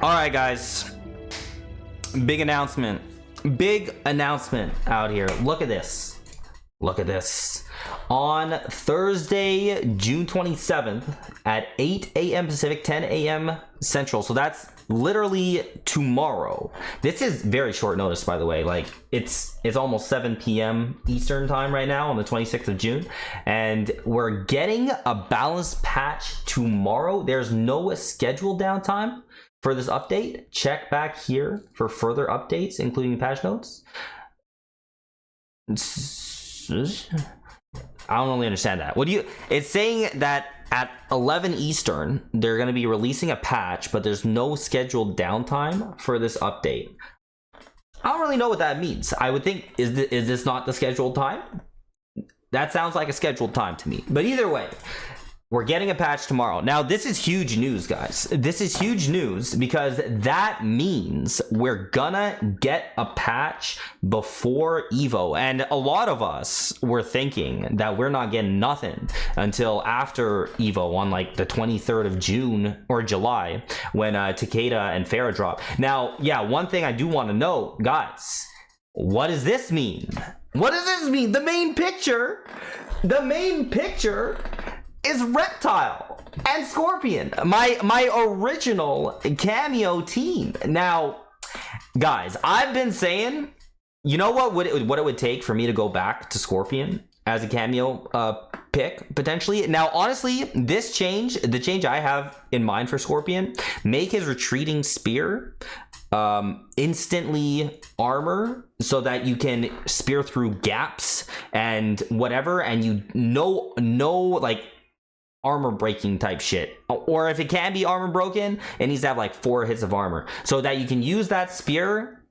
All right, guys. Big announcement. Big announcement out here. Look at this. Look at this. On Thursday, June 27th at 8 a.m. Pacific, 10 a.m. Central. So that's literally tomorrow. This is very short notice, by the way. Like it's almost 7 p.m. Eastern time right now on the 26th of June. And we're getting a balanced patch tomorrow. There's no scheduled downtime for this update. Check back here for further updates, including patch notes. I don't really understand that. It's saying that at 11 Eastern, they're going to be releasing a patch, but there's no scheduled downtime for this update. I don't really know what that means. I would think, is this not the scheduled time? That sounds like a scheduled time to me. But either way, we're getting a patch tomorrow. Now, this is huge news, guys. This is huge news because that means we're gonna get a patch before Evo. And a lot of us were thinking that we're not getting nothing until after Evo on like the 23rd of June or July when Takeda and Farah drop. Now, yeah, one thing I do want to know, guys, what does this mean? What does this mean? The main picture is Reptile and Scorpion, my original cameo team. Now, guys, I've been saying, you know what it would take for me to go back to Scorpion as a cameo pick potentially. Now, honestly, the change I have in mind for Scorpion, make his retreating spear instantly armor so that you can spear through gaps and whatever, and you know like armor breaking type shit. Or if it can be armor broken, it needs to have like 4 hits of armor so that you can use that spear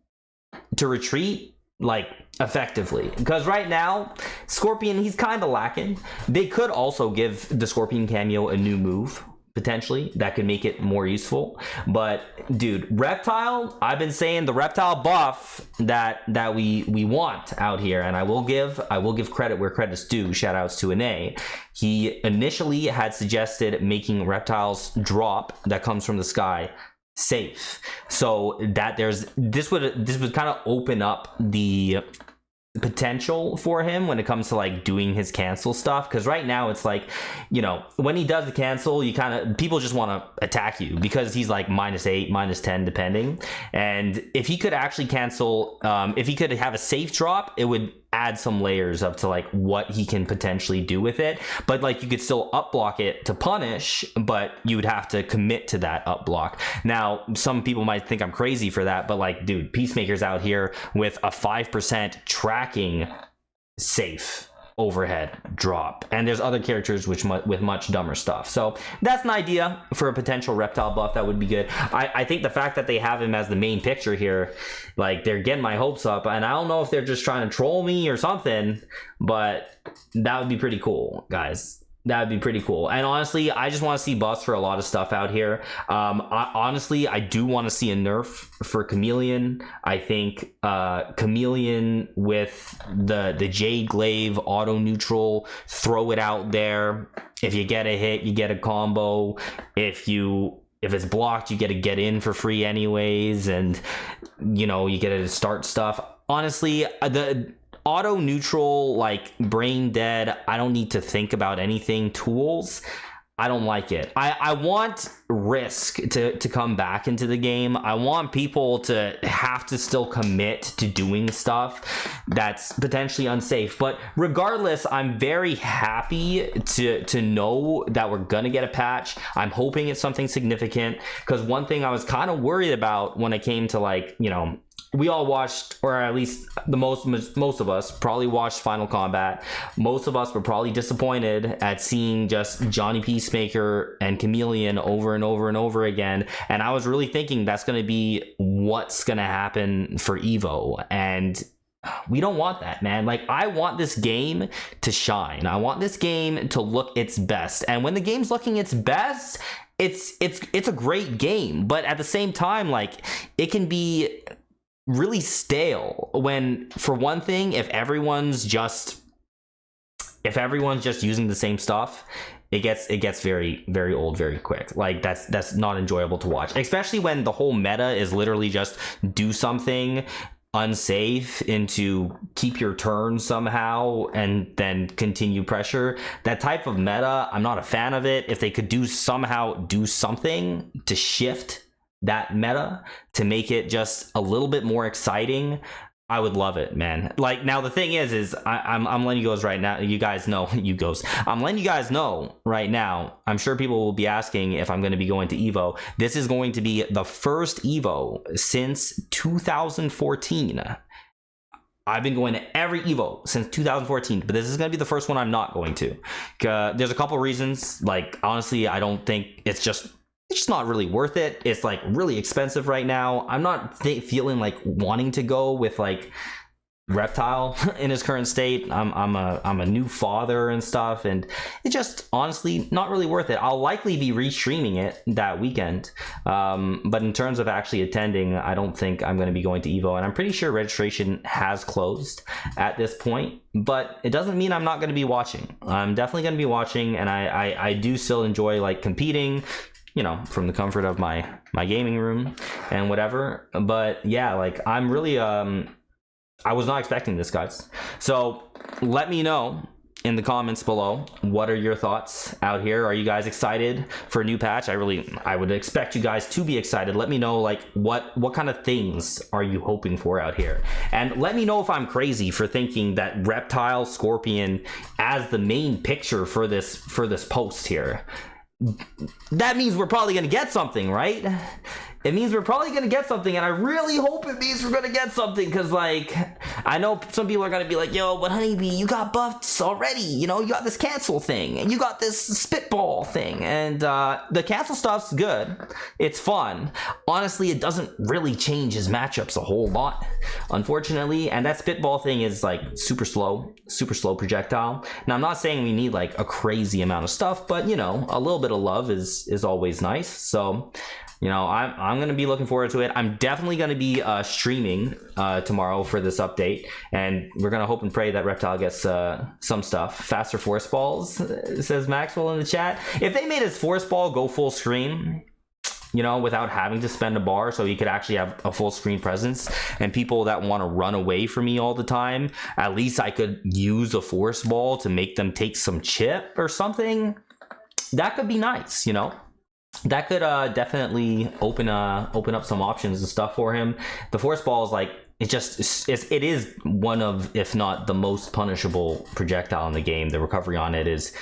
to retreat like effectively. Because right now Scorpion, he's kind of lacking. They could also give the Scorpion cameo a new move potentially that could make it more useful. But dude, Reptile, I've been saying the Reptile buff that we want out here, and I will give credit where credit's due. Shout outs to Ane. He initially had suggested making Reptile's drop that comes from the sky safe, so that this would kind of open up the potential for him when it comes to like doing his cancel stuff. Because right now it's like, you know, when he does the cancel, people just want to attack you because he's like -8 -10 depending. And if he could actually cancel, if he could have a safe drop, it would add some layers up to like what he can potentially do with it. But like you could still up block it to punish, but you would have to commit to that up block. Now some people might think I'm crazy for that, but like, dude, Peacemaker's out here with a 5% tracking safe overhead drop, and there's other characters with much dumber stuff. So that's an idea for a potential Reptile buff that would be good. I think the fact that they have him as the main picture here, like, they're getting my hopes up, and I don't know if they're just trying to troll me or something, but that would be pretty cool, guys. That would be pretty cool. And honestly, I just want to see buffs for a lot of stuff out here. I do want to see a nerf for Chameleon. I think Chameleon with the Jade Glaive auto neutral, throw it out there. If you get a hit, you get a combo. If it's blocked, you get to get in for free anyways, and you know, you get to start stuff. Honestly, the auto neutral, like brain dead, I don't need to think about anything tools, I don't like it. I want risk to come back into the game. I want people to have to still commit to doing stuff that's potentially unsafe. But regardless, I'm very happy to know that we're gonna get a patch. I'm hoping it's something significant, because one thing I was kind of worried about when it came to, like, you know, we all watched, or at least the most of us probably watched Final Combat. Most of us were probably disappointed at seeing just Johnny Peacemaker and Chameleon over and over and over again. And I was really thinking that's going to be what's going to happen for Evo. And we don't want that, man. Like, I want this game to shine. I want this game to look its best. And when the game's looking its best, it's a great game. But at the same time, like, it can be really stale when, for one thing, if everyone's just using the same stuff, it gets very, very old very quick. Like that's not enjoyable to watch, especially when the whole meta is literally just do something unsafe into keep your turn somehow and then continue pressure. That type of meta, I'm not a fan of it. If they could somehow do something to shift that meta to make it just a little bit more exciting, I would love it, man. Like, now the thing is I'm letting you guys right now, you guys know, I'm letting you guys know right now, I'm sure people will be asking if I'm going to be going to Evo. This is going to be the first Evo since 2014. I've been going to every Evo since 2014, but this is going to be the first one I'm not going to. There's a couple reasons. Like, honestly, I don't think it's just not really worth it. It's like really expensive right now. I'm not feeling like wanting to go with like Reptile in his current state. I'm a new father and stuff, and it's just honestly not really worth it. I'll likely be restreaming it that weekend, but in terms of actually attending, I don't think I'm going to be going to Evo, and I'm pretty sure registration has closed at this point. But it doesn't mean I'm not going to be watching. I'm definitely going to be watching, and I do still enjoy like competing, you know, from the comfort of my gaming room and whatever. But yeah, like I'm really I was not expecting this, guys. So let me know in the comments below, what are your thoughts out here? Are you guys excited for a new patch? I would expect you guys to be excited. Let me know like what kind of things are you hoping for out here, and let me know if I'm crazy for thinking that Reptile Scorpion as the main picture for this post here. That means we're probably gonna get something, right? It means we're probably gonna get something, and I really hope it means we're gonna get something, because like I know some people are gonna be like, yo, but Honeybee, you got buffs already, you know, you got this cancel thing and you got this spitball thing, and the cancel stuff's good, it's fun. Honestly, it doesn't really change his matchups a whole lot, unfortunately, and that spitball thing is like super slow projectile. Now I'm not saying we need like a crazy amount of stuff, but you know, a little bit of love is always nice. So you know, I'm going to be looking forward to it. I'm definitely going to be streaming tomorrow for this update, and we're going to hope and pray that Reptile gets some stuff. Faster force balls, says Maxwell in the chat. If they made his force ball go full screen, you know, without having to spend a bar, so he could actually have a full screen presence, and people that want to run away from me all the time, at least I could use a force ball to make them take some chip or something. That could be nice, you know. That could definitely open up some options and stuff for him. The force ball is like, it is one of, if not the most punishable projectile in the game. The recovery on it is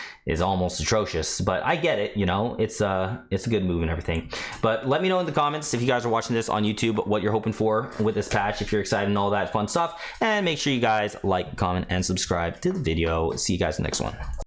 almost atrocious, but I get it, you know, it's a good move and everything. But let me know in the comments, if you guys are watching this on YouTube, what you're hoping for with this patch, if you're excited and all that fun stuff, and make sure you guys like, comment, and subscribe to the video. See you guys in the next one.